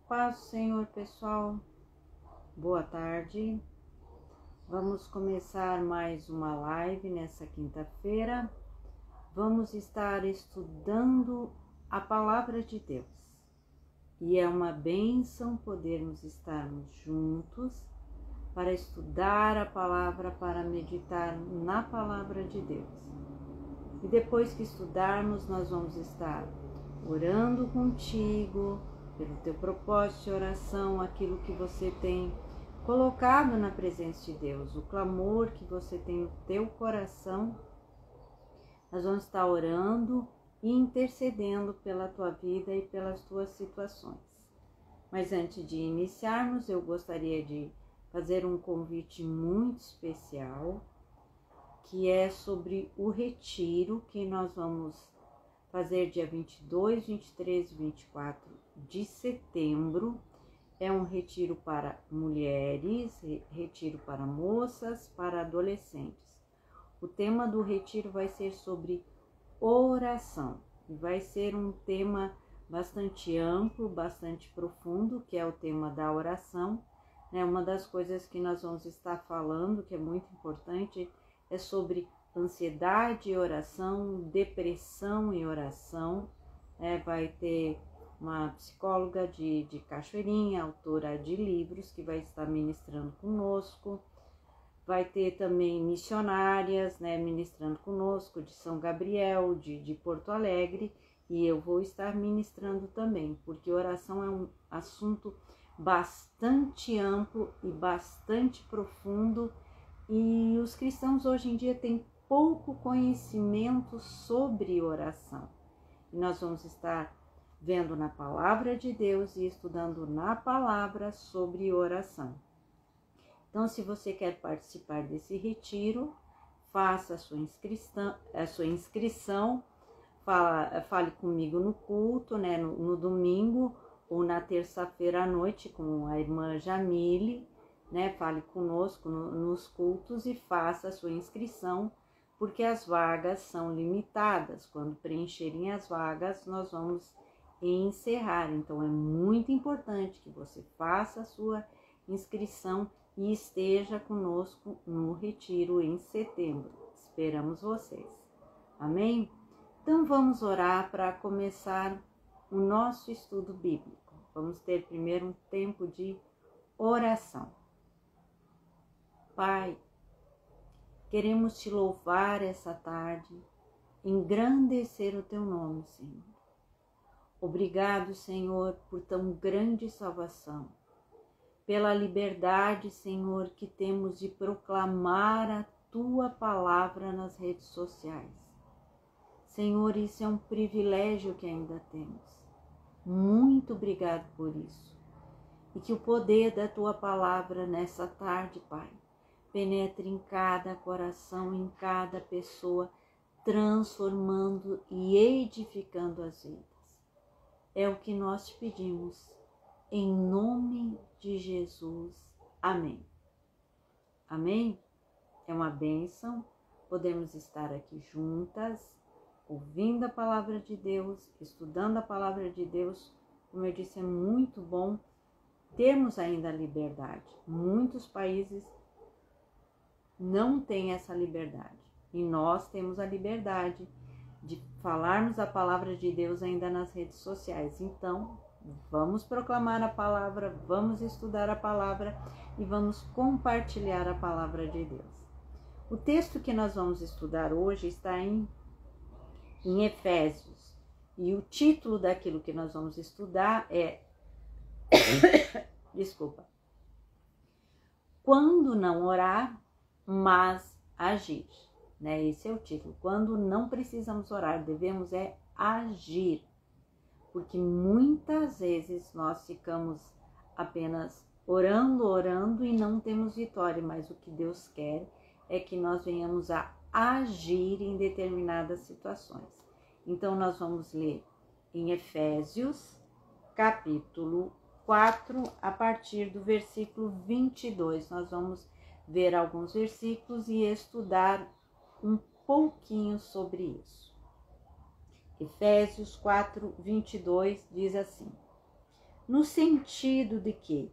Paz do Senhor, pessoal. Boa tarde. Vamos começar mais uma live nessa quinta-feira. Vamos estar estudando a Palavra de Deus. E é uma bênção podermos estarmos juntos para estudar a Palavra, para meditar na Palavra de Deus. E depois que estudarmos, nós vamos estar orando contigo, pelo teu propósito de oração, aquilo que você tem colocado na presença de Deus, o clamor que você tem no teu coração. Nós vamos estar orando e intercedendo pela tua vida e pelas tuas situações. Mas antes de iniciarmos, eu gostaria de fazer um convite muito especial, que é sobre o retiro que nós vamos fazer dia 22, 23 e 24 de setembro. É um retiro para mulheres, retiro para moças, para adolescentes. O tema do retiro vai ser sobre oração. E vai ser um tema bastante amplo, bastante profundo, que é o tema da oração. Uma das coisas que nós vamos estar falando, que é muito importante, é sobre ansiedade e oração, depressão e oração. Vai ter uma psicóloga de Cachoeirinha, autora de livros, que vai estar ministrando conosco. Vai ter também missionárias, ministrando conosco, de São Gabriel, de Porto Alegre, e eu vou estar ministrando também, porque oração é um assunto bastante amplo e bastante profundo, e os cristãos hoje em dia têm pouco conhecimento sobre oração. E nós vamos estar vendo na Palavra de Deus e estudando na Palavra sobre oração. Então, se você quer participar desse retiro, faça a sua inscrição, fale comigo no culto, no domingo ou na terça-feira à noite com a irmã Jamile, fale conosco nos cultos e faça a sua inscrição, porque as vagas são limitadas. Quando preencherem as vagas, nós vamos encerrar. Então, é muito importante que você faça a sua inscrição e esteja conosco no retiro em setembro. Esperamos vocês. Amém? Então, vamos orar para começar o nosso estudo bíblico. Vamos ter primeiro um tempo de oração. Pai, queremos te louvar essa tarde, engrandecer o teu nome, Senhor. Obrigado, Senhor, por tão grande salvação, pela liberdade, Senhor, que temos de proclamar a tua palavra nas redes sociais. Senhor, isso é um privilégio que ainda temos. Muito obrigado por isso. E que o poder da tua palavra nessa tarde, Pai, penetre em cada coração, em cada pessoa, transformando e edificando as vidas. É o que nós te pedimos, em nome de Jesus. Amém. Amém? É uma bênção podermos estar aqui juntas, ouvindo a palavra de Deus, estudando a palavra de Deus. Como eu disse, é muito bom termos ainda a liberdade. Muitos países não têm essa liberdade. E nós temos a liberdade de falarmos a palavra de Deus ainda nas redes sociais. Então, vamos proclamar a palavra, vamos estudar a palavra e vamos compartilhar a palavra de Deus. O texto que nós vamos estudar hoje está em Efésios. E o título daquilo que nós vamos estudar é Quando não orar, mas agir. Esse é o título. Quando não precisamos orar, devemos agir. Porque muitas vezes nós ficamos apenas orando e não temos vitória. Mas o que Deus quer é que nós venhamos a agir em determinadas situações. Então, nós vamos ler em Efésios, capítulo 4, a partir do versículo 22. Nós vamos ver alguns versículos e estudar um pouquinho sobre isso. Efésios 4, 22 diz assim: no sentido de que,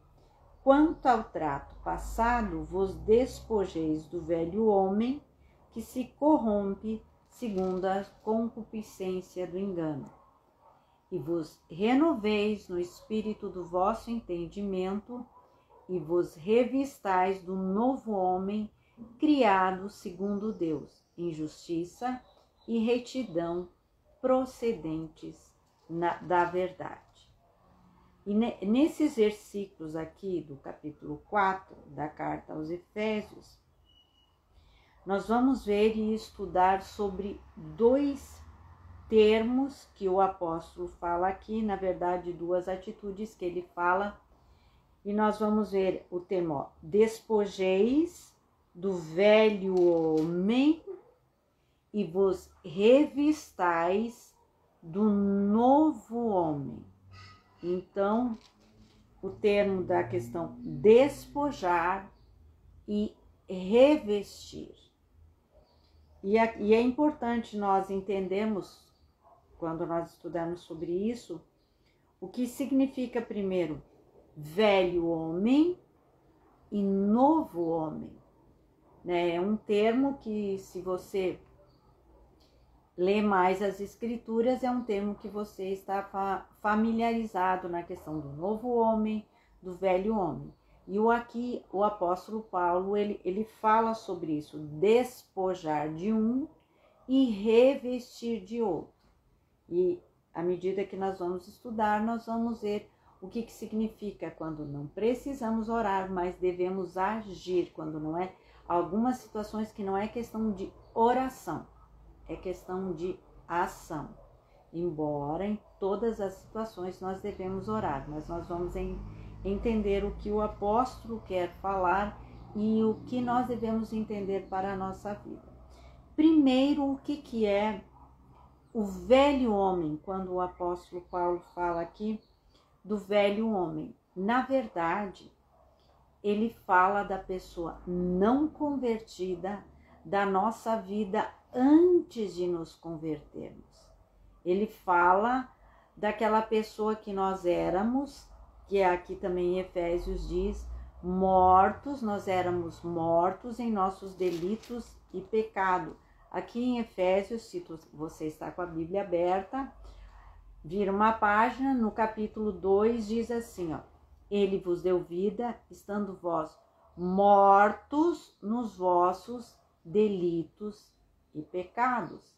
quanto ao trato passado, vos despojeis do velho homem que se corrompe segundo a concupiscência do engano, e vos renoveis no espírito do vosso entendimento, e vos revistais do novo homem, criado segundo Deus, em justiça e retidão procedentes da verdade. E nesses versículos aqui do capítulo 4 da carta aos Efésios, nós vamos ver e estudar sobre dois termos que o apóstolo fala aqui, na verdade, duas atitudes que ele fala, e nós vamos ver o termo despojeis do velho homem e vos revistais do novo homem. Então, o termo da questão despojar e revestir. E é importante nós entendermos, quando nós estudarmos sobre isso, o que significa primeiro velho homem e novo homem. É um termo que, se você lê mais as escrituras, é um termo que você está familiarizado na questão do novo homem, do velho homem. E aqui o apóstolo Paulo, ele fala sobre isso, despojar de um e revestir de outro. E à medida que nós vamos estudar, nós vamos ver o que significa quando não precisamos orar, mas devemos agir, quando não é algumas situações que não é questão de oração, é questão de ação. Embora em todas as situações nós devemos orar, mas nós vamos entender o que o apóstolo quer falar e o que nós devemos entender para a nossa vida. Primeiro, o que é o velho homem, quando o apóstolo Paulo fala aqui do velho homem? Na verdade, ele fala da pessoa não convertida, da nossa vida antes de nos convertermos. Ele fala daquela pessoa que nós éramos, que aqui também em Efésios diz, mortos, nós éramos mortos em nossos delitos e pecado. Aqui em Efésios, se você está com a Bíblia aberta, vira uma página, no capítulo 2 diz assim, ele vos deu vida, estando vós mortos nos vossos delitos e pecados.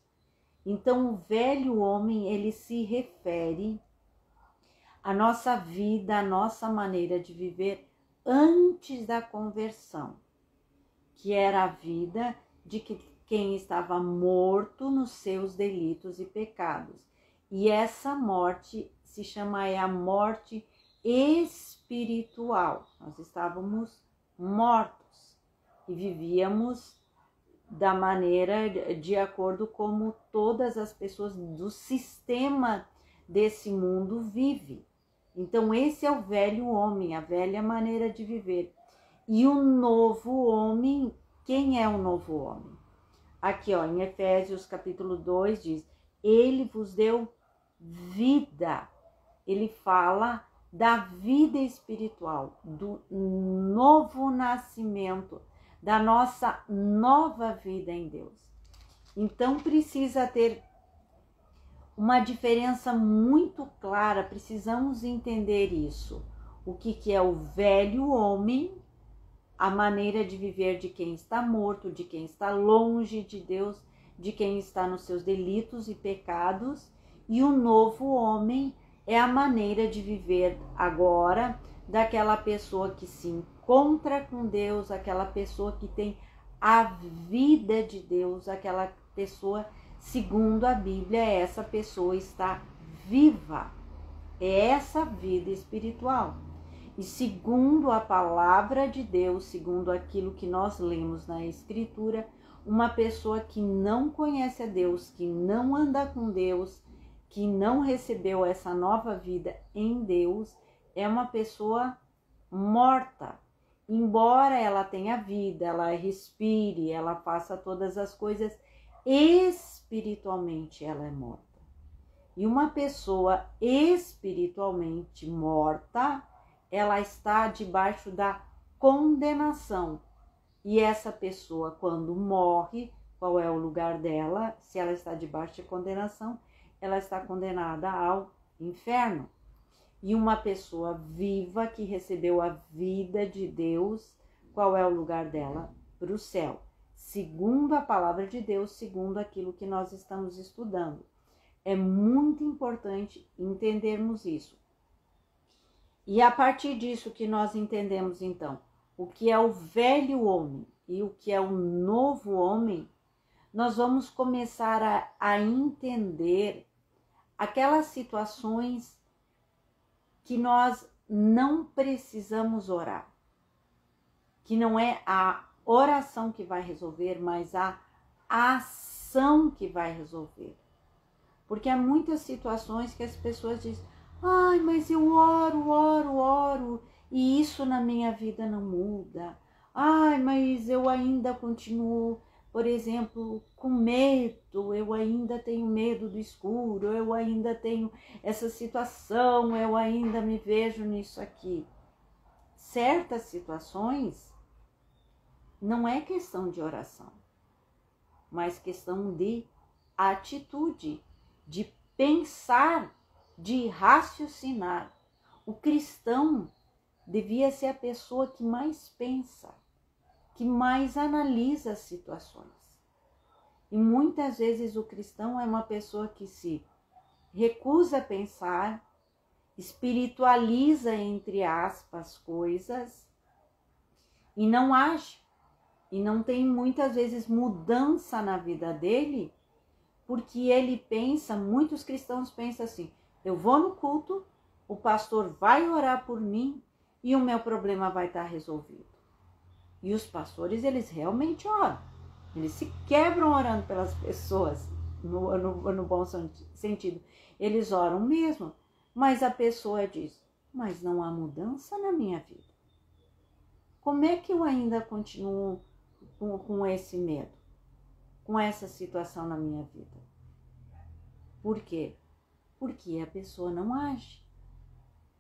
Então, o velho homem, ele se refere à nossa vida, à nossa maneira de viver antes da conversão, que era a vida de quem estava morto nos seus delitos e pecados. E essa morte se chama a morte espiritual. Nós estávamos mortos e vivíamos da maneira de acordo como todas as pessoas do sistema desse mundo vivem. Então esse é o velho homem, a velha maneira de viver. E o novo homem, quem é o novo homem? Aqui em Efésios capítulo 2 diz, ele vos deu vida. Ele fala da vida espiritual, do novo nascimento, da nossa nova vida em Deus. Então precisa ter uma diferença muito clara, precisamos entender isso. O que é o velho homem, a maneira de viver de quem está morto, de quem está longe de Deus, de quem está nos seus delitos e pecados, e o novo homem é a maneira de viver agora daquela pessoa que se encontra com Deus, aquela pessoa que tem a vida de Deus, aquela pessoa, segundo a Bíblia, essa pessoa está viva. É essa vida espiritual. E segundo a palavra de Deus, segundo aquilo que nós lemos na Escritura, uma pessoa que não conhece a Deus, que não anda com Deus, que não recebeu essa nova vida em Deus, é uma pessoa morta. Embora ela tenha vida, ela respire, ela faça todas as coisas, espiritualmente ela é morta. E uma pessoa espiritualmente morta, ela está debaixo da condenação. E essa pessoa, quando morre, qual é o lugar dela? Se ela está debaixo de condenação, ela está condenada ao inferno. E uma pessoa viva que recebeu a vida de Deus, qual é o lugar dela? Para o céu. Segundo a palavra de Deus, segundo aquilo que nós estamos estudando. É muito importante entendermos isso. E a partir disso que nós entendemos, então, o que é o velho homem e o que é o novo homem, nós vamos começar a entender aquelas situações que nós não precisamos orar. Que não é a oração que vai resolver, mas a ação que vai resolver. Porque há muitas situações que as pessoas dizem: ai, mas eu oro, e isso na minha vida não muda. Ai, mas eu ainda continuo, por exemplo, com medo, eu ainda tenho medo do escuro, eu ainda tenho essa situação, eu ainda me vejo nisso aqui. Certas situações não é questão de oração, mas questão de atitude, de pensar, de raciocinar. O cristão devia ser a pessoa que mais pensa, que mais analisa as situações. E muitas vezes o cristão é uma pessoa que se recusa a pensar, espiritualiza, entre aspas, coisas e não age. E não tem muitas vezes mudança na vida dele, porque ele pensa, muitos cristãos pensam assim: eu vou no culto, o pastor vai orar por mim e o meu problema vai estar resolvido. E os pastores, eles realmente oram. Eles se quebram orando pelas pessoas, no bom sentido. Eles oram mesmo, mas a pessoa diz: mas não há mudança na minha vida. Como é que eu ainda continuo com esse medo, com essa situação na minha vida? Por quê? Porque a pessoa não age.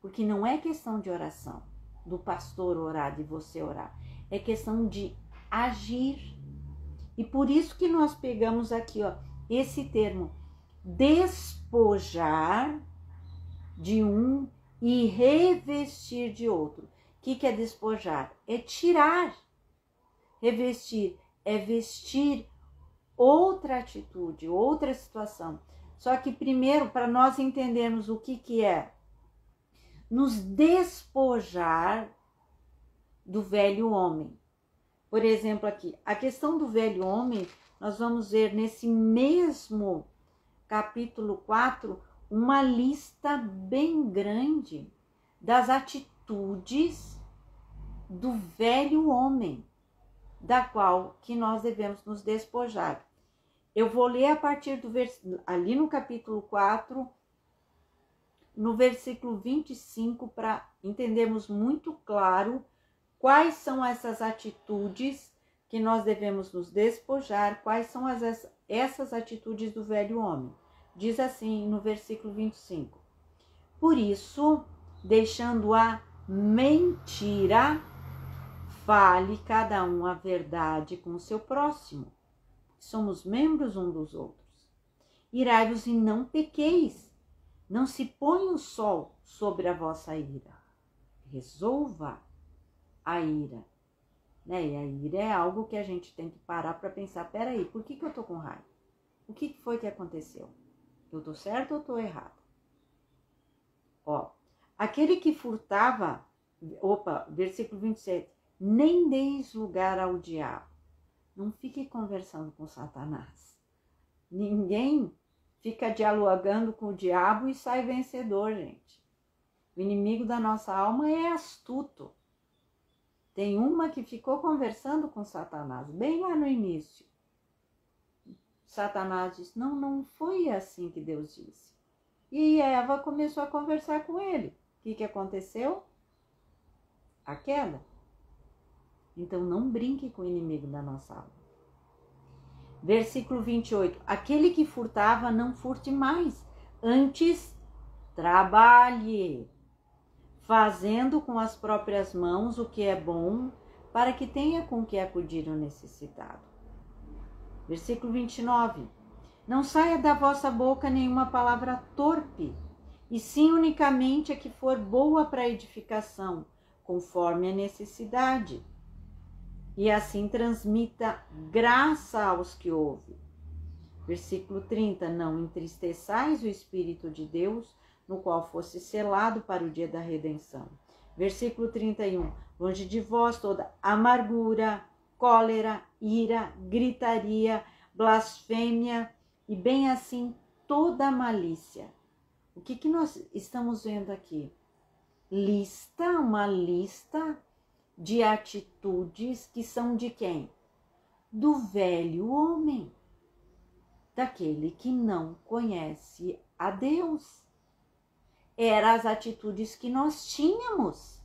Porque não é questão de oração, do pastor orar, de você orar. É questão de agir. E por isso que nós pegamos aqui, ó, esse termo, despojar de um e revestir de outro. O que é despojar? É tirar. Revestir é vestir outra atitude, outra situação. Só que primeiro, para nós entendermos o que é nos despojar do velho homem. Por exemplo, aqui, a questão do velho homem, nós vamos ver nesse mesmo capítulo 4, uma lista bem grande das atitudes do velho homem, da qual que nós devemos nos despojar. Eu vou ler a partir do ali no capítulo 4, no versículo 25, para entendermos muito claro quais são essas atitudes que nós devemos nos despojar, quais são essas atitudes do velho homem. Diz assim no versículo 25: por isso, deixando a mentira, fale cada um a verdade com o seu próximo. Somos membros um dos outros. Irai-vos e não pequeis. Não se põe o sol sobre a vossa ira. Resolva a ira. Né? E a ira é algo que a gente tem que parar para pensar: peraí, por que eu tô com raiva? O que foi que aconteceu? Eu tô certo ou tô errado? Ó, aquele que furtava, versículo 27, nem deis lugar ao diabo. Não fique conversando com Satanás. Ninguém fica dialogando com o diabo e sai vencedor, gente. O inimigo da nossa alma é astuto. Tem uma que ficou conversando com Satanás, bem lá no início. Satanás disse: não foi assim que Deus disse. E Eva começou a conversar com ele. O que aconteceu? A queda. Então não brinque com o inimigo da nossa alma. Versículo 28. Aquele que furtava, não furte mais, Antes, trabalhe, fazendo com as próprias mãos o que é bom, para que tenha com que acudir o necessitado. Versículo 29. Não saia da vossa boca nenhuma palavra torpe, e sim unicamente a que for boa para edificação, conforme a necessidade. E assim transmita graça aos que ouvem. Versículo 30. Não entristeçais o Espírito de Deus, no qual fosse selado para o dia da redenção. Versículo 31. Longe de vós toda amargura, cólera, ira, gritaria, blasfêmia e bem assim toda malícia. O que nós estamos vendo aqui? Uma lista de atitudes que são de quem? Do velho homem, daquele que não conhece a Deus. Eram as atitudes que nós tínhamos.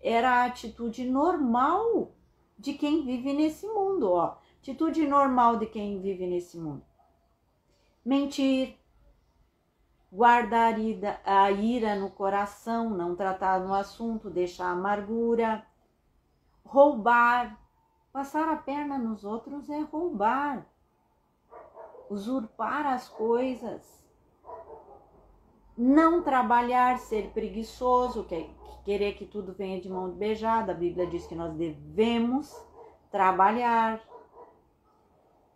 Era a atitude normal de quem vive nesse mundo, ó. Atitude normal de quem vive nesse mundo. Mentir, guardar a ira no coração, não tratar no assunto, deixar amargura, roubar, passar a perna nos outros é roubar, usurpar as coisas, não trabalhar, ser preguiçoso, querer que tudo venha de mão beijada. A Bíblia diz que nós devemos trabalhar,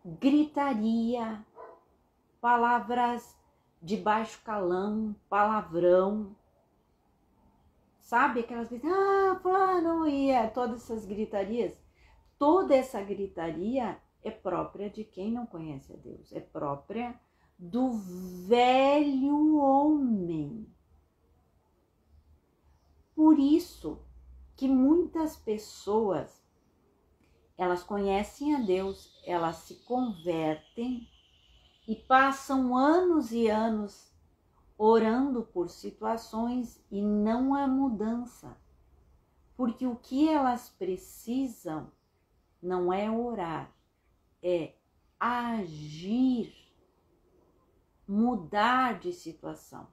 gritaria, palavras de baixo calão, palavrão, sabe? Aquelas vezes, fulano, todas essas gritarias. Toda essa gritaria é própria de quem não conhece a Deus, é própria do velho homem. Por isso que muitas pessoas, elas conhecem a Deus, elas se convertem e passam anos e anos orando por situações e não há mudança. Porque o que elas precisam não é orar, é agir, mudar de situação.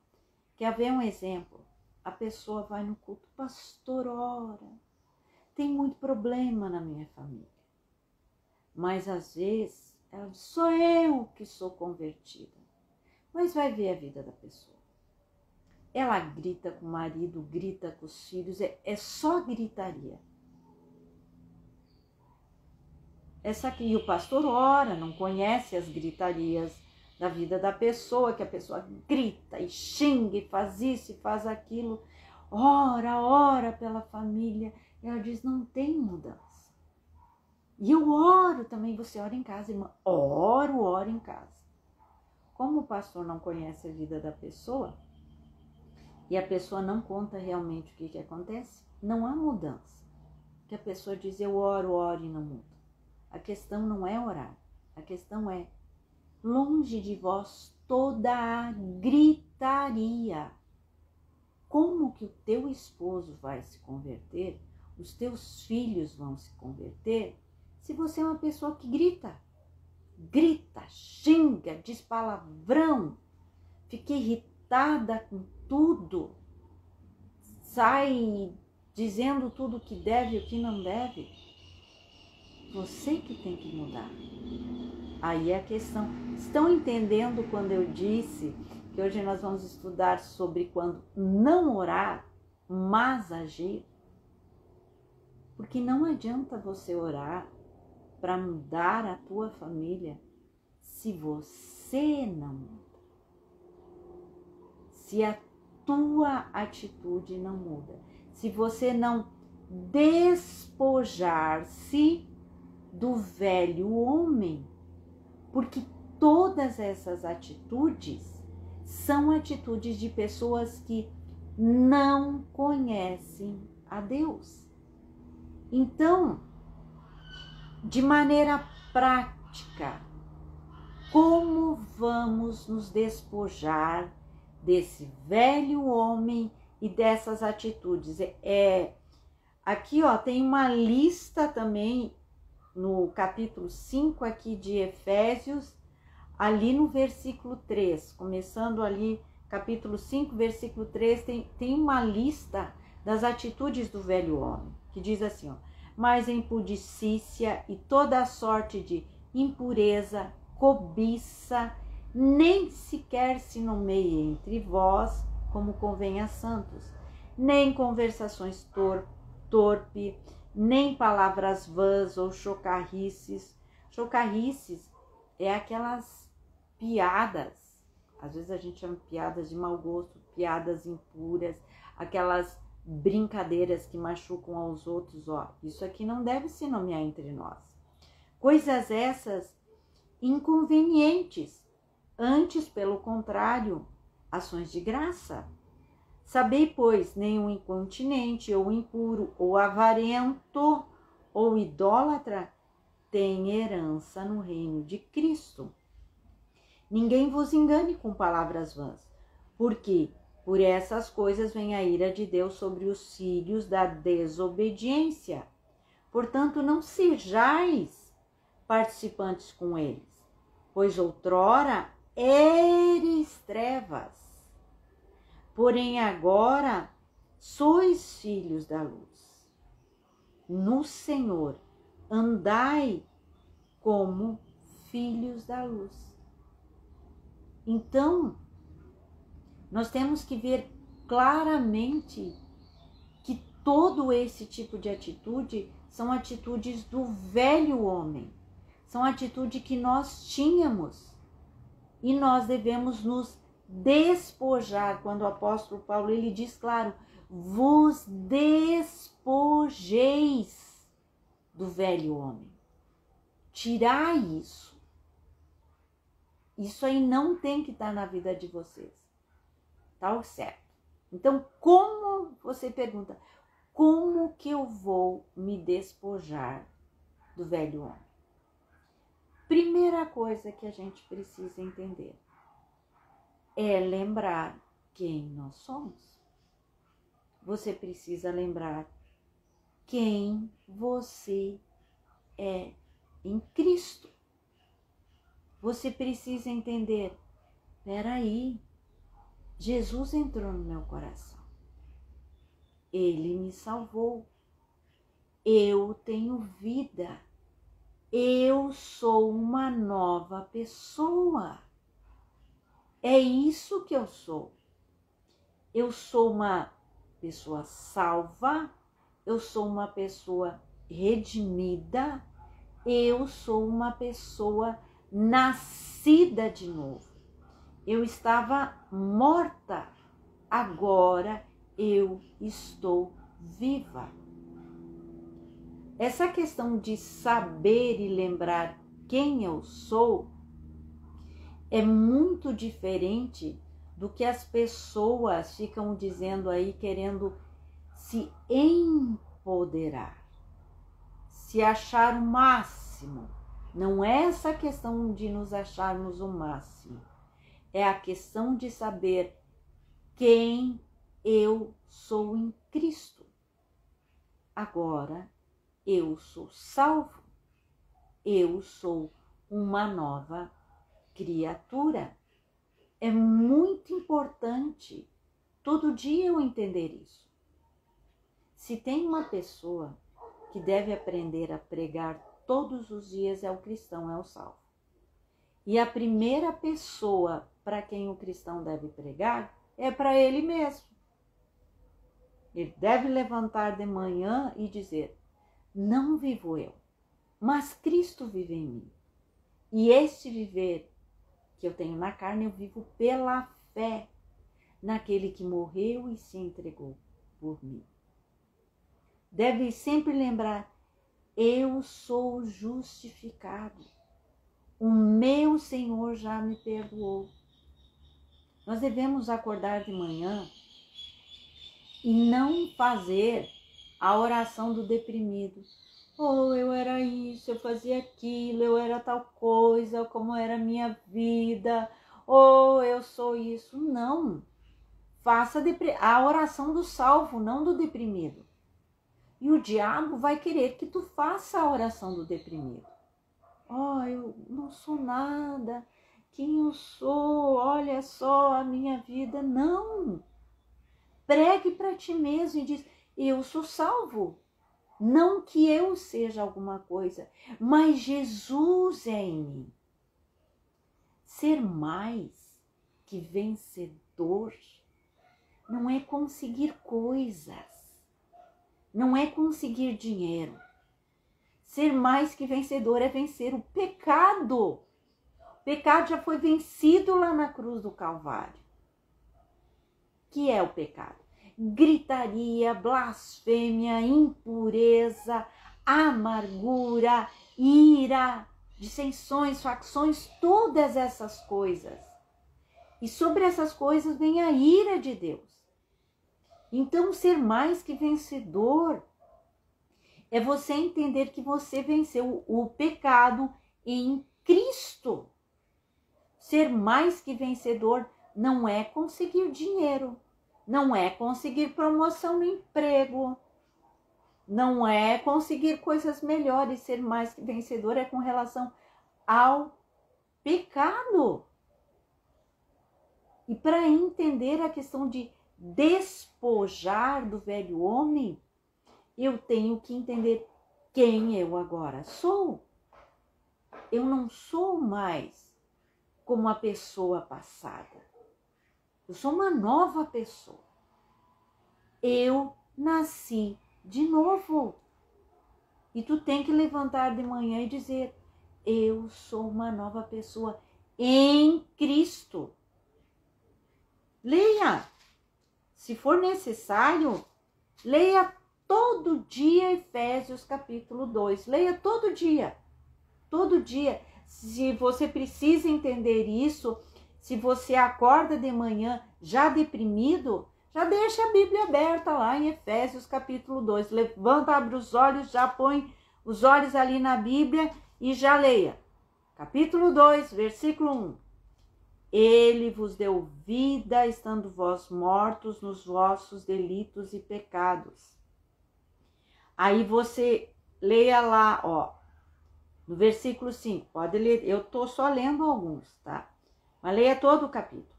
Quer ver um exemplo? A pessoa vai no culto, pastor, ora, tem muito problema na minha família. Mas às vezes ela diz, sou eu que sou convertida. Mas vai ver a vida da pessoa. Ela grita com o marido, grita com os filhos, é só gritaria. Essa aqui, e o pastor ora, não conhece as gritarias da vida da pessoa, que a pessoa grita e xinga e faz isso e faz aquilo. Ora pela família. E ela diz, não tem mudança. E eu oro também, você ora em casa, irmã? Oro em casa. Como o pastor não conhece a vida da pessoa, e a pessoa não conta realmente o que acontece, não há mudança. Que a pessoa diz, eu oro e não muda. A questão não é orar, a questão é, longe de vós toda a gritaria. Como que o teu esposo vai se converter, os teus filhos vão se converter, se você é uma pessoa que grita, xinga, diz palavrão, fica irritada com tudo, sai dizendo tudo o que deve e o que não deve? Você que tem que mudar. Aí é a questão. Estão entendendo quando eu disse que hoje nós vamos estudar sobre quando não orar, mas agir? Porque não adianta você orar para mudar a tua família se você não muda. Se a tua atitude não muda. Se você não despojar-se do velho homem, porque todas essas atitudes são atitudes de pessoas que não conhecem a Deus. Então, de maneira prática, como vamos nos despojar desse velho homem e dessas atitudes? Aqui, tem uma lista também no capítulo 5 aqui de Efésios, ali no versículo 3, começando ali, capítulo 5, versículo 3, tem uma lista das atitudes do velho homem, que diz assim, ó: mas a impudicícia e toda a sorte de impureza, cobiça, nem sequer se nomeia entre vós, como convém a santos, nem conversações torpe, nem palavras vãs ou chocarrices. Chocarrices é aquelas piadas, às vezes a gente chama piadas de mau gosto, piadas impuras, aquelas brincadeiras que machucam aos outros, ó, isso aqui não deve se nomear entre nós. Coisas essas inconvenientes, antes, pelo contrário, ações de graça. Sabei, pois, nenhum incontinente, ou impuro, ou avarento, ou idólatra tem herança no reino de Cristo. Ninguém vos engane com palavras vãs, porque por essas coisas vem a ira de Deus sobre os filhos da desobediência. Portanto, não sejais participantes com eles, pois outrora eres trevas, porém agora sois filhos da luz. No Senhor andai como filhos da luz. Então, nós temos que ver claramente que todo esse tipo de atitude são atitudes do velho homem, são atitudes que nós tínhamos e nós devemos nos despojar. Quando o apóstolo Paulo ele diz claro, vos despojeis do velho homem, tirai isso. Isso aí não tem que estar na vida de vocês. Tá certo? Então, como você pergunta, como que eu vou me despojar do velho homem? Primeira coisa que a gente precisa entender é lembrar quem nós somos. Você precisa lembrar quem você é em Cristo. Você precisa entender, peraí, Jesus entrou no meu coração. Ele me salvou. Eu tenho vida. Eu sou uma nova pessoa. É isso que eu sou. Eu sou uma pessoa salva. Eu sou uma pessoa redimida. Eu sou uma pessoa nascida de novo. Eu estava morta, agora eu estou viva. Essa questão de saber e lembrar quem eu sou é muito diferente do que as pessoas ficam dizendo aí, querendo se empoderar, se achar o máximo. Não é essa questão de nos acharmos o máximo. É a questão de saber quem eu sou em Cristo. Agora, eu sou salvo. Eu sou uma nova criatura. É muito importante todo dia eu entender isso. Se tem uma pessoa que deve aprender a pregar todos os dias, é o cristão, é o salvo. E a primeira pessoa para quem o cristão deve pregar é para ele mesmo. Ele deve levantar de manhã e dizer, não vivo eu, mas Cristo vive em mim. E este viver que eu tenho na carne, eu vivo pela fé naquele que morreu e se entregou por mim. Deve sempre lembrar, eu sou justificado. O meu Senhor já me perdoou. Nós devemos acordar de manhã e não fazer a oração do deprimido. Oh, eu era isso, eu fazia aquilo, eu era tal coisa, como era a minha vida. Oh, eu sou isso. Não. Faça a oração do salvo, não do deprimido. E o diabo vai querer que tu faça a oração do deprimido. Oh, eu não sou nada. quem eu sou, olha só a minha vida. Não! Pregue para ti mesmo e diz, eu sou salvo. Não que eu seja alguma coisa, mas Jesus é em mim. Ser mais que vencedor não é conseguir coisas, não é conseguir dinheiro. Ser mais que vencedor é vencer o pecado. O pecado já foi vencido lá na cruz do Calvário. Que é o pecado? Gritaria, blasfêmia, impureza, amargura, ira, dissensões, facções, todas essas coisas. E sobre essas coisas vem a ira de Deus. Então, ser mais que vencedor é você entender que você venceu o pecado em Cristo. Ser mais que vencedor não é conseguir dinheiro, não é conseguir promoção no emprego, não é conseguir coisas melhores. Ser mais que vencedor é com relação ao pecado. E para entender a questão de despojar do velho homem, eu tenho que entender quem eu agora sou. Eu não sou mais como a pessoa passada. Eu sou uma nova pessoa. Eu nasci de novo. E tu tem que levantar de manhã e dizer, eu sou uma nova pessoa em Cristo. Leia. Se for necessário, leia todo dia Efésios capítulo 2. Leia todo dia. Todo dia. Se você precisa entender isso, se você acorda de manhã já deprimido, já deixa a Bíblia aberta lá em Efésios capítulo 2. Levanta, abre os olhos, já põe os olhos ali na Bíblia e já leia. Capítulo 2, versículo 1. Ele vos deu vida, estando vós mortos nos vossos delitos e pecados. Aí você leia lá, ó, no versículo 5, pode ler, eu estou só lendo alguns, tá? Mas leia todo o capítulo.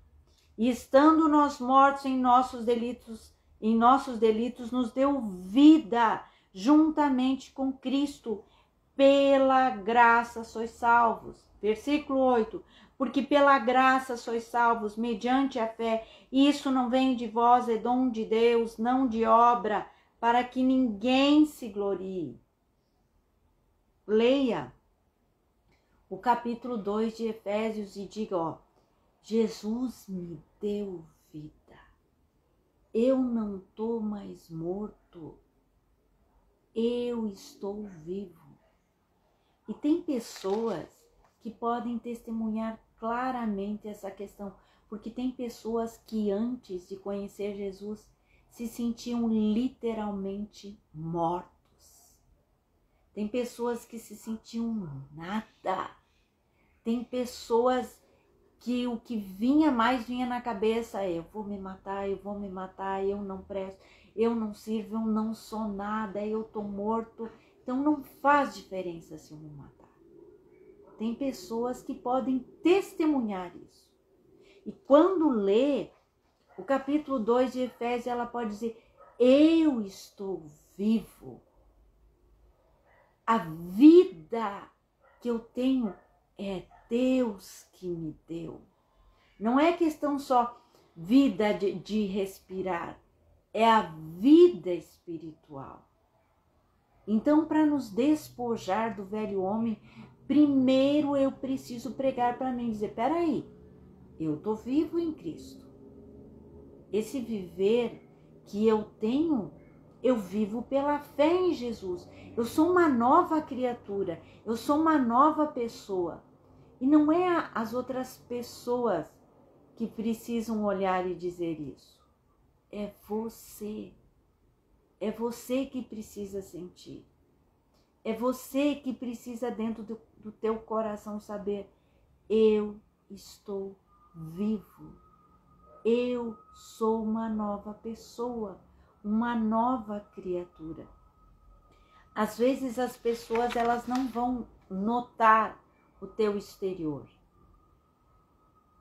E estando nós mortos em nossos delitos, nos deu vida juntamente com Cristo, pela graça sois salvos. Versículo 8, porque pela graça sois salvos, mediante a fé, isso não vem de vós, é dom de Deus, não de obra, para que ninguém se glorie. Leia o capítulo 2 de Efésios e diga, ó, Jesus me deu vida. Eu não estou mais morto. Eu estou vivo. E tem pessoas que podem testemunhar claramente essa questão, porque tem pessoas que antes de conhecer Jesus se sentiam literalmente mortos. Tem pessoas que se sentiam nada. Tem pessoas que o que vinha na cabeça é, eu vou me matar, eu não presto, eu não sirvo, eu não sou nada, eu tô morto. Então não faz diferença se eu me matar. Tem pessoas que podem testemunhar isso. E quando lê o capítulo 2 de Efésios, ela pode dizer, eu estou vivo. A vida que eu tenho é Deus que me deu. Não é questão só vida de respirar, é a vida espiritual. Então, para nos despojar do velho homem, primeiro eu preciso pregar para mim, dizer, peraí, eu estou vivo em Cristo. Esse viver que eu tenho, eu vivo pela fé em Jesus. Eu sou uma nova criatura, eu sou uma nova pessoa. E não é as outras pessoas que precisam olhar e dizer isso. É você. É você que precisa sentir. É você que precisa dentro do teu coração saber, eu estou vivo. Eu sou uma nova pessoa, uma nova criatura. Às vezes as pessoas elas não vão notar o teu exterior.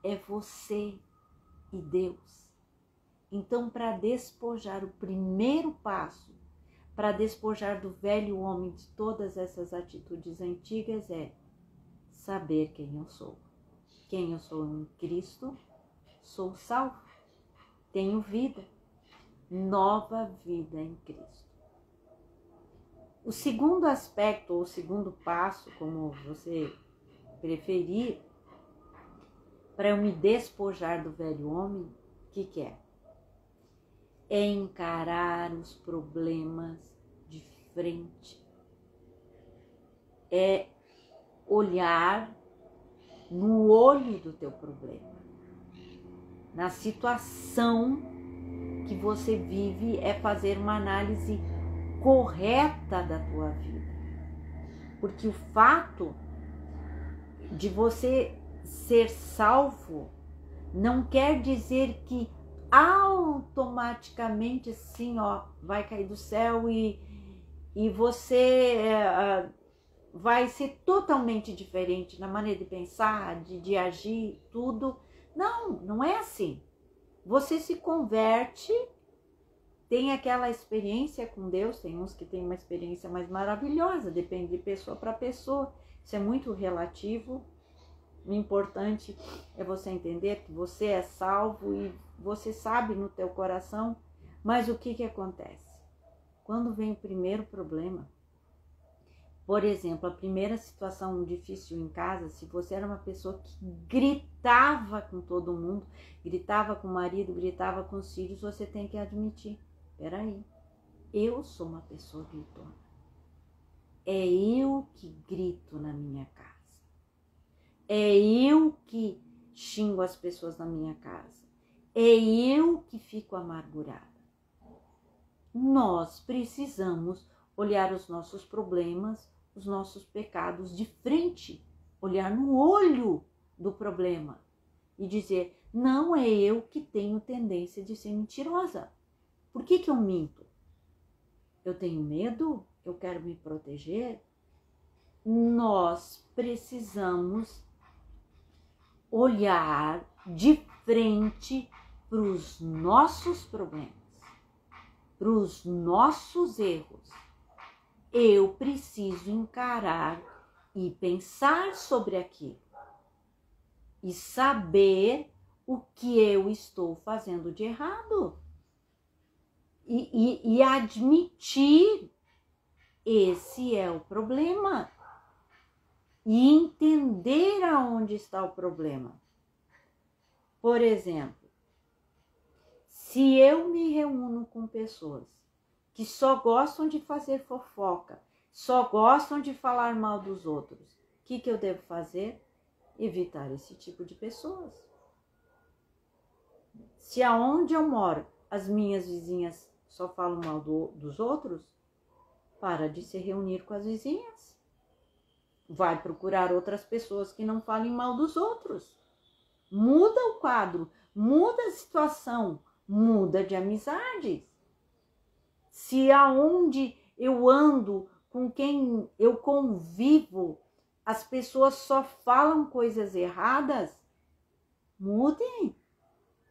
é você e Deus. Então, para despojar, o primeiro passo para despojar do velho homem de todas essas atitudes antigas é saber quem eu sou. Quem eu sou em Cristo, sou salvo, tenho vida, nova vida em Cristo. O segundo aspecto, ou o segundo passo, como você preferir, para eu me despojar do velho homem, o que é? É encarar os problemas de frente. É olhar no olho do teu problema. Na situação que você vive, é fazer uma análise correta da tua vida. Porque o fato de você ser salvo não quer dizer que automaticamente assim, vai cair do céu e você vai ser totalmente diferente na maneira de pensar, de agir, tudo. Não é assim. Você se converte, tem aquela experiência com Deus, tem uns que têm uma experiência mais maravilhosa, depende de pessoa para pessoa, isso é muito relativo. O importante é você entender que você é salvo e você sabe no teu coração, mas o que acontece? Quando vem o primeiro problema, por exemplo, a primeira situação difícil em casa, se você era uma pessoa que gritava com todo mundo, gritava com o marido, gritava com os filhos, você tem que admitir, peraí, eu sou uma pessoa gritona. É eu que grito na minha casa. É eu que xingo as pessoas na minha casa. É eu que fico amargurada. Nós precisamos olhar os nossos problemas, os nossos pecados de frente, olhar no olho do problema e dizer, não é eu que tenho tendência de ser mentirosa. Por que eu minto? Eu tenho medo? Eu quero me proteger? Nós precisamos olhar de frente para os nossos problemas, para os nossos erros. Eu preciso encarar e pensar sobre aquilo e saber o que eu estou fazendo de errado e admitir esse é o problema. E entender aonde está o problema. Por exemplo, se eu me reúno com pessoas que só gostam de fazer fofoca, só gostam de falar mal dos outros, o que eu devo fazer? Evitar esse tipo de pessoas. Se aonde eu moro, as minhas vizinhas só falam mal dos outros, para de se reunir com as vizinhas. Vai procurar outras pessoas que não falem mal dos outros. Muda o quadro, muda a situação, muda de amizades. Se aonde eu ando, com quem eu convivo, as pessoas só falam coisas erradas, mudem.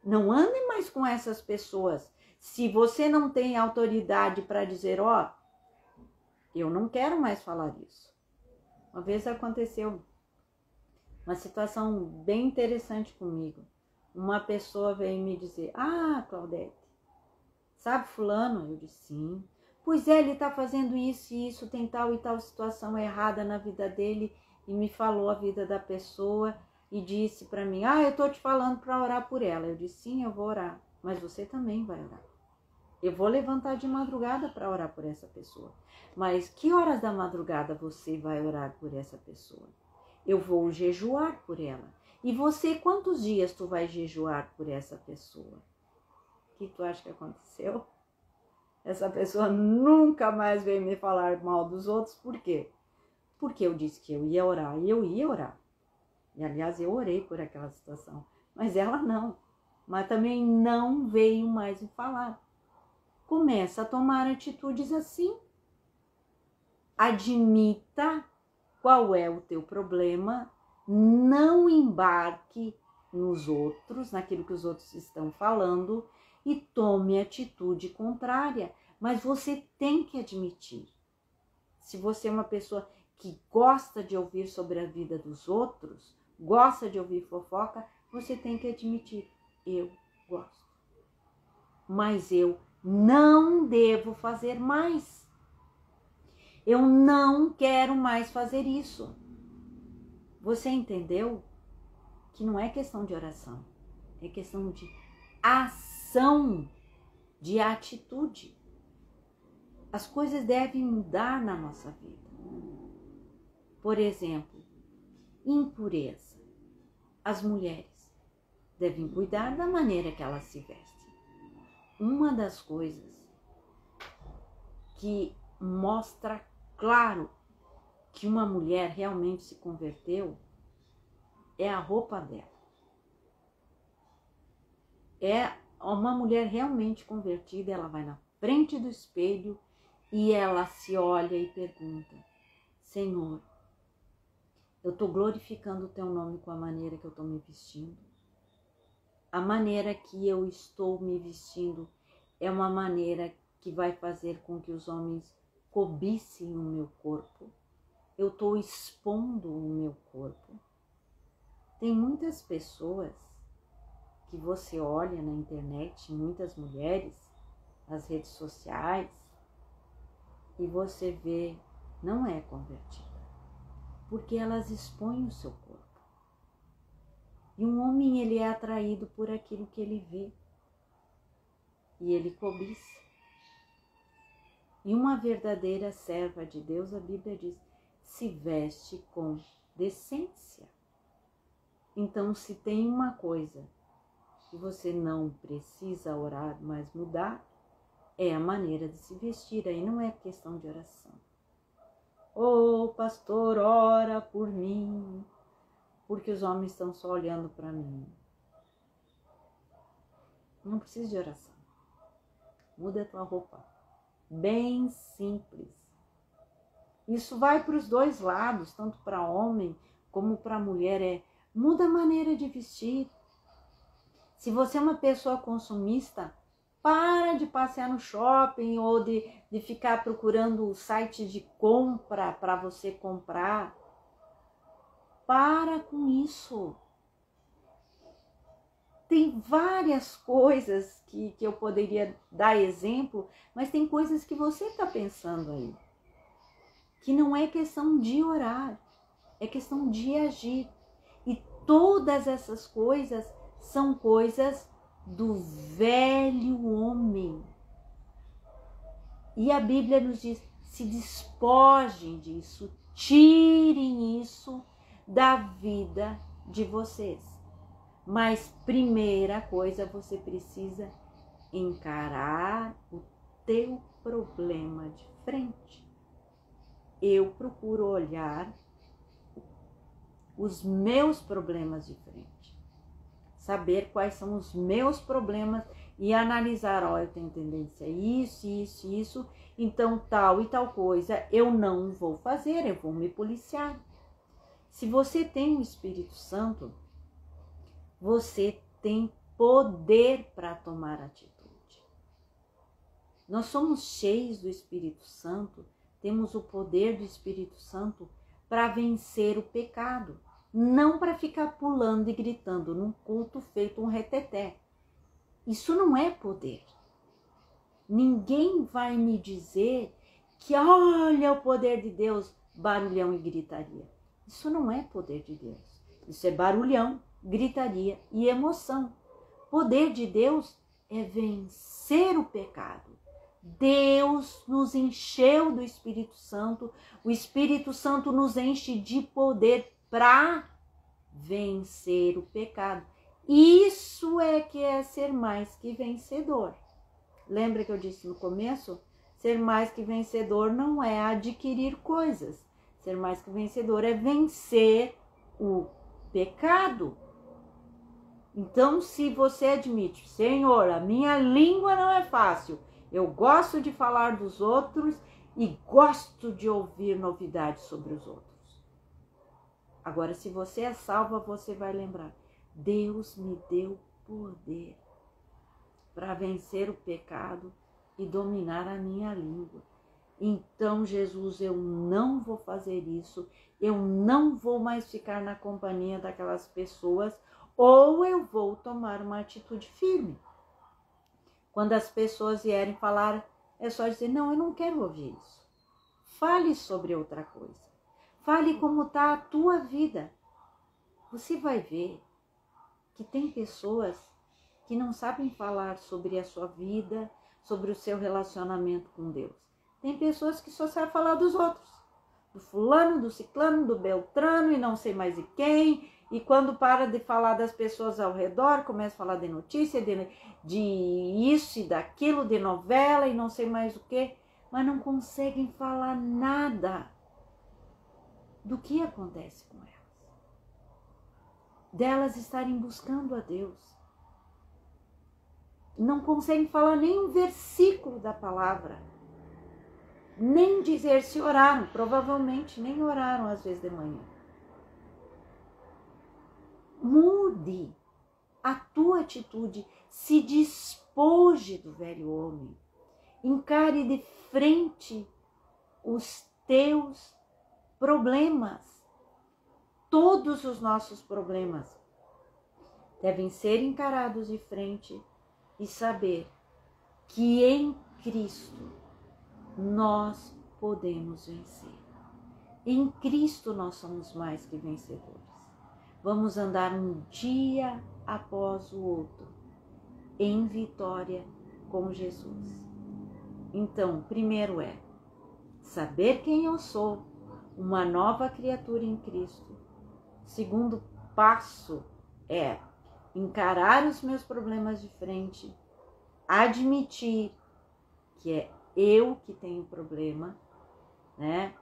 Não andem mais com essas pessoas. Se você não tem autoridade para dizer, eu não quero mais falar isso. Uma vez aconteceu uma situação bem interessante comigo. Uma pessoa veio me dizer, Claudete, sabe fulano? Eu disse, sim. Pois é, ele está fazendo isso e isso, tem tal e tal situação errada na vida dele. E me falou a vida da pessoa e disse para mim, eu estou te falando para orar por ela. Eu disse, sim, eu vou orar, mas você também vai orar. Eu vou levantar de madrugada para orar por essa pessoa. Mas que horas da madrugada você vai orar por essa pessoa? Eu vou jejuar por ela. E você, quantos dias tu vai jejuar por essa pessoa? O que tu acha que aconteceu? Essa pessoa nunca mais veio me falar mal dos outros. Por quê? Porque eu disse que eu ia orar e eu ia orar. E aliás, eu orei por aquela situação. Mas ela não. Mas também não veio mais me falar. Começa a tomar atitudes assim. Admita qual é o teu problema, não embarque nos outros, naquilo que os outros estão falando, e tome atitude contrária. Mas você tem que admitir. Se você é uma pessoa que gosta de ouvir sobre a vida dos outros, gosta de ouvir fofoca, você tem que admitir, eu gosto. Mas eu não devo fazer mais. Eu não quero mais fazer isso. Você entendeu? Que não é questão de oração, é questão de ação, de atitude. As coisas devem mudar na nossa vida. Por exemplo, impureza. As mulheres devem cuidar da maneira que elas se vestem. Uma das coisas que mostra claro que uma mulher realmente se converteu é a roupa dela. É uma mulher realmente convertida, ela vai na frente do espelho e ela se olha e pergunta: Senhor, eu estou glorificando o teu nome com a maneira que eu estou me vestindo? A maneira que eu estou me vestindo é uma maneira que vai fazer com que os homens cobicem o meu corpo? Eu estou expondo o meu corpo? Tem muitas pessoas que você olha na internet, muitas mulheres, nas redes sociais, e você vê, não é convertida, porque elas expõem o seu corpo. E um homem, ele é atraído por aquilo que ele vê, e ele cobiça. E uma verdadeira serva de Deus, a Bíblia diz, se veste com decência. Então, se tem uma coisa que você não precisa orar, mas mudar, é a maneira de se vestir. Aí não é questão de oração. Ô, pastor, ora por mim, porque os homens estão só olhando para mim. Não precisa de oração. Muda a tua roupa. Bem simples. Isso vai para os dois lados, tanto para homem como para mulher. Muda a maneira de vestir. Se você é uma pessoa consumista, para de passear no shopping ou de ficar procurando sites de compra para você comprar. Para com isso. Tem várias coisas que eu poderia dar exemplo, mas tem coisas que você está pensando aí. Que não é questão de orar, é questão de agir. E todas essas coisas são coisas do velho homem. E a Bíblia nos diz, se despojem disso, tirem isso da vida de vocês. Mas primeira coisa, você precisa encarar o teu problema de frente. Eu procuro olhar os meus problemas de frente. Saber quais são os meus problemas e analisar, eu tenho tendência a isso, então tal e tal coisa eu não vou fazer, eu vou me policiar. Se você tem o Espírito Santo, você tem poder para tomar atitude. Nós somos cheios do Espírito Santo, temos o poder do Espírito Santo para vencer o pecado. Não para ficar pulando e gritando num culto feito um reteté. Isso não é poder. Ninguém vai me dizer que olha o poder de Deus, barulhão e gritaria. Isso não é poder de Deus. Isso é barulhão, gritaria e emoção. Poder de Deus é vencer o pecado. Deus nos encheu do Espírito Santo. O Espírito Santo nos enche de poder para vencer o pecado. Isso é que é ser mais que vencedor. Lembra que eu disse no começo? Ser mais que vencedor não é adquirir coisas. Ser mais que vencedor é vencer o pecado. Então, se você admite, Senhor, a minha língua não é fácil, eu gosto de falar dos outros e gosto de ouvir novidades sobre os outros. Agora, se você é salva, você vai lembrar, Deus me deu poder para vencer o pecado e dominar a minha língua. Então, Jesus, eu não vou fazer isso, eu não vou mais ficar na companhia daquelas pessoas, ou eu vou tomar uma atitude firme. Quando as pessoas vierem falar, é só dizer, não, eu não quero ouvir isso. Fale sobre outra coisa. Fale como está a tua vida. Você vai ver que tem pessoas que não sabem falar sobre a sua vida, sobre o seu relacionamento com Deus. Tem pessoas que só sabem falar dos outros. Do fulano, do ciclano, do beltrano e não sei mais de quem. E quando para de falar das pessoas ao redor, começa a falar de notícia, de isso e daquilo, de novela e não sei mais o que. Mas não conseguem falar nada do que acontece com elas. Delas estarem buscando a Deus. Não conseguem falar nem um versículo da palavra. Nem dizer se oraram, provavelmente nem oraram às vezes de manhã. Mude a tua atitude, se despoje do velho homem. Encare de frente os teus problemas. Todos os nossos problemas devem ser encarados de frente e saber que em Cristo nós podemos vencer. Em Cristo nós somos mais que vencedores. Vamos andar um dia após o outro em vitória com Jesus. Então, primeiro é saber quem eu sou, uma nova criatura em Cristo. Segundo passo é encarar os meus problemas de frente, admitir que é eu que tenho problema, né?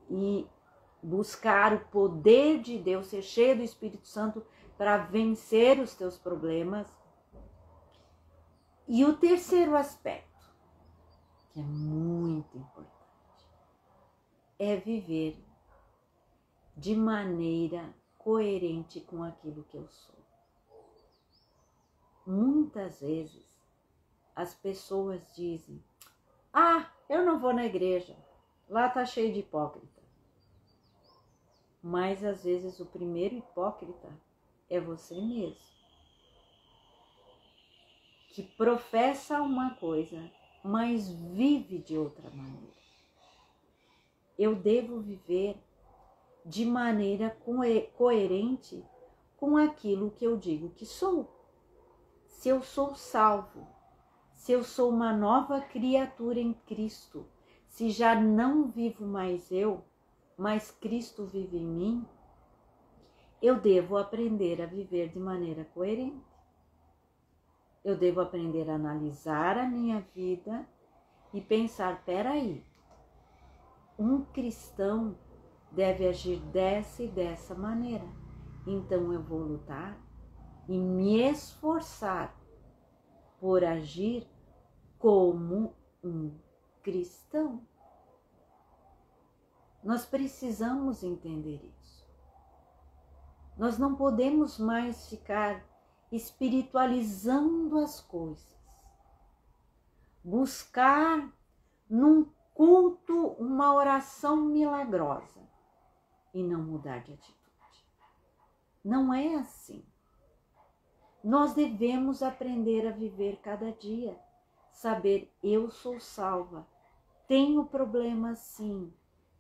E buscar o poder de Deus, ser cheio do Espírito Santo para vencer os teus problemas. E o terceiro aspecto, que é muito importante, é viver de maneira coerente com aquilo que eu sou. Muitas vezes as pessoas dizem, eu não vou na igreja, lá tá cheio de hipócrita. Mas às vezes o primeiro hipócrita é você mesmo, que professa uma coisa, mas vive de outra maneira. Eu devo viver de maneira coerente com aquilo que eu digo que sou. Se eu sou salvo, se eu sou uma nova criatura em Cristo, se já não vivo mais eu, mas Cristo vive em mim, eu devo aprender a viver de maneira coerente. Eu devo aprender a analisar a minha vida e pensar, peraí, um cristão deve agir dessa e dessa maneira. Então eu vou lutar e me esforçar por agir como um cristão. Nós precisamos entender isso. Nós não podemos mais ficar espiritualizando as coisas. Buscar num culto uma oração milagrosa e não mudar de atitude. Não é assim. Nós devemos aprender a viver cada dia, saber eu sou salva, tenho problemas sim,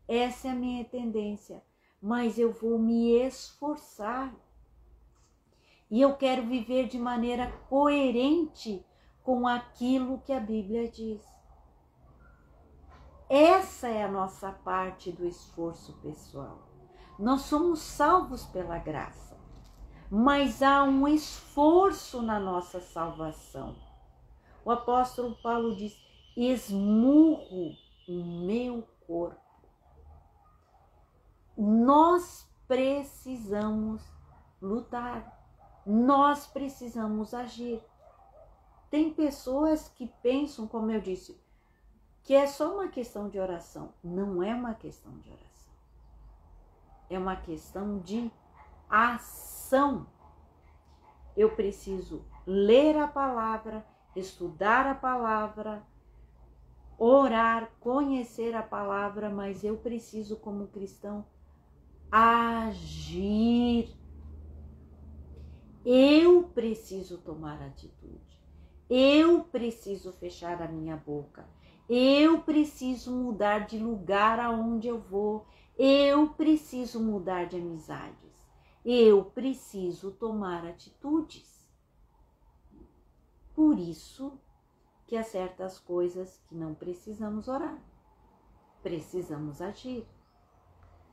essa é a minha tendência, mas eu vou me esforçar e eu quero viver de maneira coerente com aquilo que a Bíblia diz. Essa é a nossa parte do esforço pessoal. Nós somos salvos pela graça, mas há um esforço na nossa salvação. O apóstolo Paulo diz, esmurro o meu corpo. Nós precisamos lutar, nós precisamos agir. Tem pessoas que pensam, como eu disse, que é só uma questão de oração. Não é uma questão de oração. É uma questão de ação. eu preciso ler a palavra, estudar a palavra, orar, conhecer a palavra, mas eu preciso, como cristão, agir. Eu preciso tomar atitude. Eu preciso fechar a minha boca. Eu preciso mudar de lugar aonde eu vou. Eu preciso mudar de amizades. Eu preciso tomar atitudes. Por isso que há certas coisas que não precisamos orar. Precisamos agir.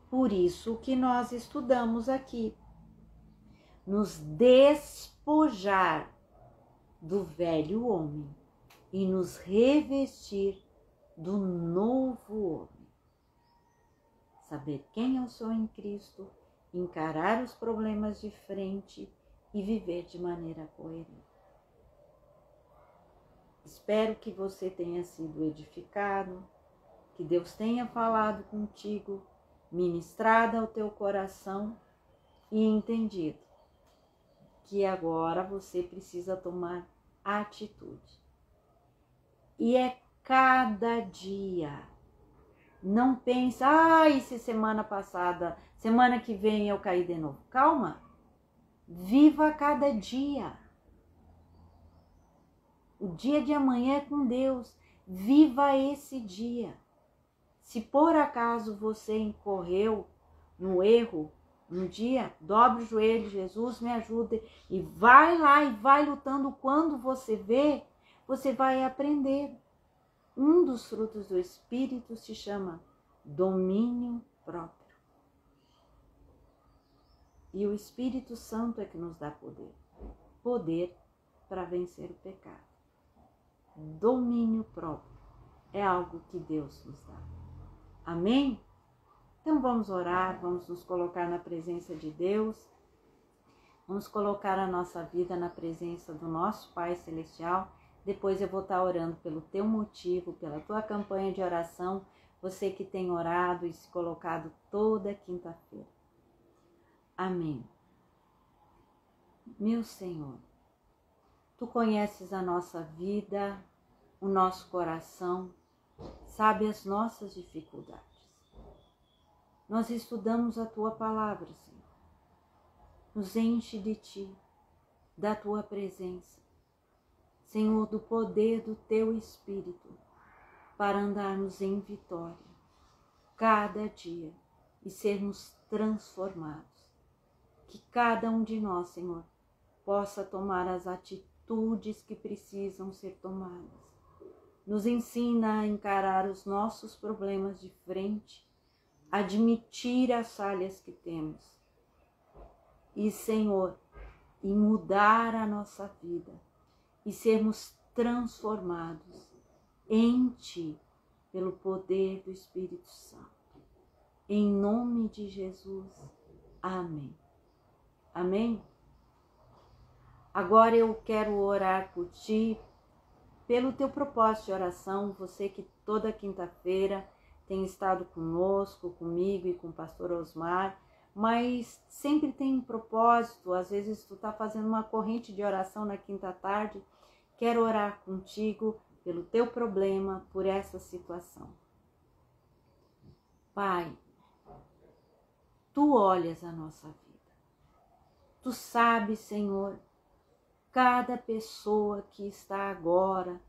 Por isso que nós estudamos aqui. Nos despojar do velho homem e nos revestir do novo homem. Saber quem eu sou em Cristo, encarar os problemas de frente e viver de maneira coerente. Espero que você tenha sido edificado, que Deus tenha falado contigo, ministrado ao teu coração e entendido que agora você precisa tomar atitude. E é cada dia. Não pensa, se semana passada, semana que vem eu caí de novo. Calma. Viva cada dia. O dia de amanhã é com Deus. Viva esse dia. Se por acaso você incorreu no erro, um dia, dobre o joelho, Jesus me ajuda, e vai lá e vai lutando. Quando você vê, você vai aprender. Um dos frutos do Espírito se chama domínio próprio. E o Espírito Santo é que nos dá poder. Poder para vencer o pecado. Domínio próprio é algo que Deus nos dá. Amém? Então vamos orar, vamos nos colocar na presença de Deus. Vamos colocar a nossa vida na presença do nosso Pai Celestial. Depois eu vou estar orando pelo teu motivo, pela tua campanha de oração. Você que tem orado e se colocado toda quinta-feira. Amém. Meu Senhor, Tu conheces a nossa vida, o nosso coração, sabe as nossas dificuldades. Nós estudamos a Tua palavra, Senhor. Nos enche de Ti, da Tua presença. Senhor, do poder do Teu Espírito, para andarmos em vitória, cada dia, e sermos transformados. Que cada um de nós, Senhor, possa tomar as atitudes que precisam ser tomadas. Nos ensina a encarar os nossos problemas de frente, admitir as falhas que temos. E, Senhor, e mudar a nossa vida e sermos transformados em Ti, pelo poder do Espírito Santo. Em nome de Jesus. Amém. Amém? Agora eu quero orar por Ti, pelo Teu propósito de oração, você que toda quinta-feira tem estado conosco, comigo e com o pastor Osmar, mas sempre tem um propósito. Às vezes tu está fazendo uma corrente de oração na quinta tarde. Quero orar contigo pelo teu problema, por essa situação. Pai, Tu olhas a nossa vida. Tu sabes, Senhor, cada pessoa que está agora,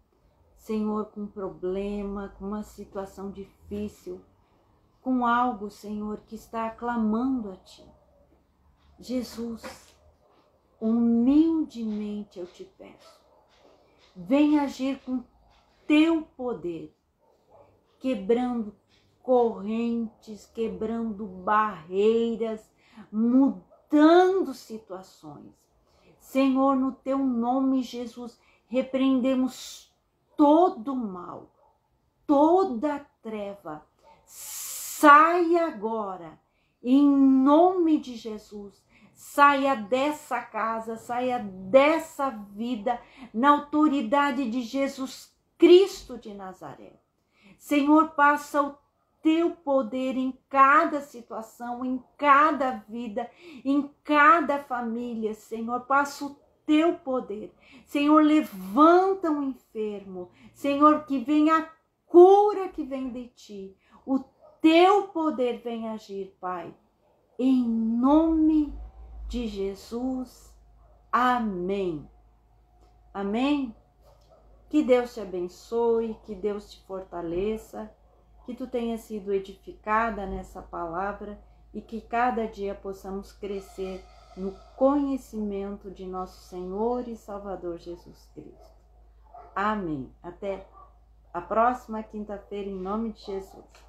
Senhor, com problema, com uma situação difícil, com algo, Senhor, que está clamando a Ti. Jesus, humildemente eu Te peço, vem agir com Teu poder, quebrando correntes, quebrando barreiras, mudando situações. Senhor, no Teu nome, Jesus, repreendemos todo o mal, toda treva. Saia agora, em nome de Jesus. Saia dessa casa, saia dessa vida, na autoridade de Jesus Cristo de Nazaré. Senhor, passa o Teu poder em cada situação, em cada vida, em cada família. Senhor, passa o teu poder. Senhor, levanta o enfermo. Senhor, que venha a cura que vem de ti. O teu poder vem agir, Pai. Em nome de Jesus. Amém. Amém? Que Deus te abençoe, que Deus te fortaleça, que tu tenha sido edificada nessa palavra e que cada dia possamos crescer no conhecimento de nosso Senhor e Salvador Jesus Cristo. Amém. Até a próxima quinta-feira, em nome de Jesus.